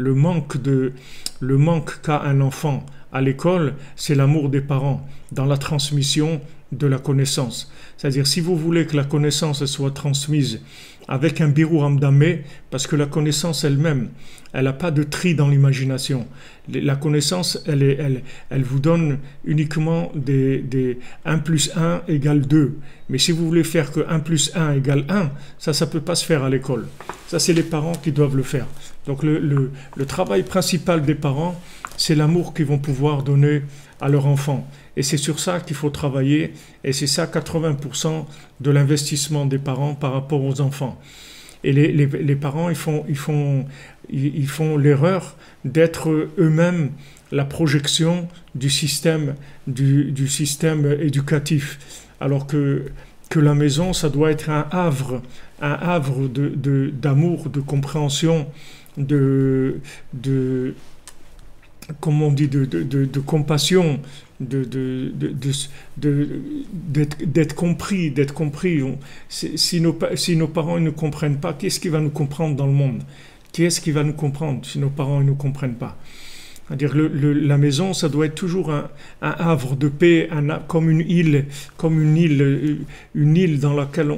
le manque qu'a un enfant à l'école, c'est l'amour des parents dans la transmission de la connaissance. C'est-à-dire, si vous voulez que la connaissance soit transmise avec un birou hamdamé, parce que la connaissance elle-même, elle n'a pas de tri dans l'imagination. La connaissance, elle vous donne uniquement des 1 plus 1 égale 2. Mais si vous voulez faire que 1 plus 1 égale 1, ça ne peut pas se faire à l'école. Ça, c'est les parents qui doivent le faire. Donc, le travail principal des parents, c'est l'amour qu'ils vont pouvoir donner à leur enfant. Et c'est sur ça qu'il faut travailler. Et c'est ça 80% de l'investissement des parents par rapport aux enfants. Et les parents, ils font l'erreur d'être eux-mêmes la projection du système éducatif. Alors que la maison, ça doit être un havre d'amour, de compréhension, comme on dit, de compassion, d'être compris. Si nos parents ne comprennent pas, qui est-ce qui va nous comprendre dans le monde? Qui est-ce qui va nous comprendre si nos parents ne nous comprennent pas? C'est-à-dire la maison, ça doit être toujours un havre de paix, comme une île dans laquelle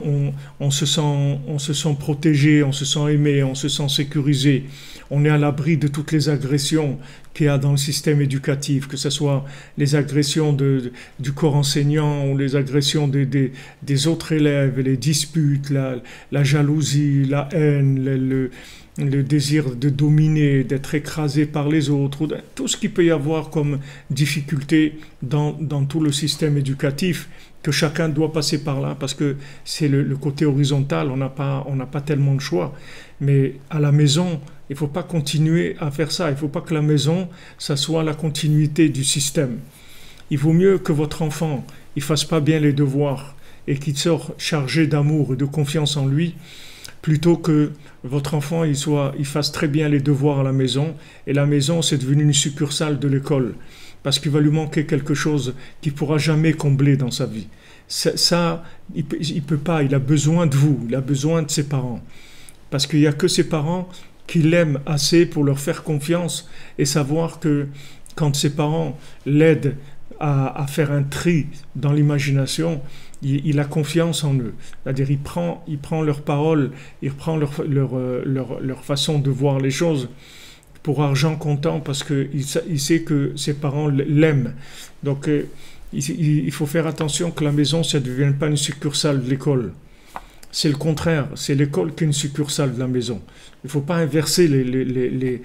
on se sent protégé, on se sent aimé, on se sent sécurisé. On est à l'abri de toutes les agressions qu'il y a dans le système éducatif, que ce soit les agressions du corps enseignant ou les agressions des autres élèves, les disputes, la jalousie, la haine, le désir de dominer, d'être écrasé par les autres, tout ce qu'il peut y avoir comme difficulté dans tout le système éducatif, que chacun doit passer par là, parce que c'est le côté horizontal, on n'a pas tellement de choix. Mais à la maison, il ne faut pas continuer à faire ça, il ne faut pas que la maison, ça soit la continuité du système. Il vaut mieux que votre enfant ne fasse pas bien les devoirs et qu'il sorte chargé d'amour et de confiance en lui, plutôt que votre enfant il fasse très bien les devoirs à la maison, et la maison c'est devenu une succursale de l'école, parce qu'il va lui manquer quelque chose qu'il ne pourra jamais combler dans sa vie. Ça, il peut pas, il a besoin de vous, il a besoin de ses parents, parce qu'il n'y a que ses parents qui l'aiment assez pour leur faire confiance et savoir que quand ses parents l'aident à faire un tri dans l'imagination, il a confiance en eux. C'est-à-dire il prend leurs paroles, il prend leur façon de voir les choses pour argent comptant, parce qu'il sait que ses parents l'aiment. Donc il faut faire attention que la maison, ça ne devienne pas une succursale de l'école. C'est le contraire, c'est l'école qui est une succursale de la maison. Il ne faut pas inverser les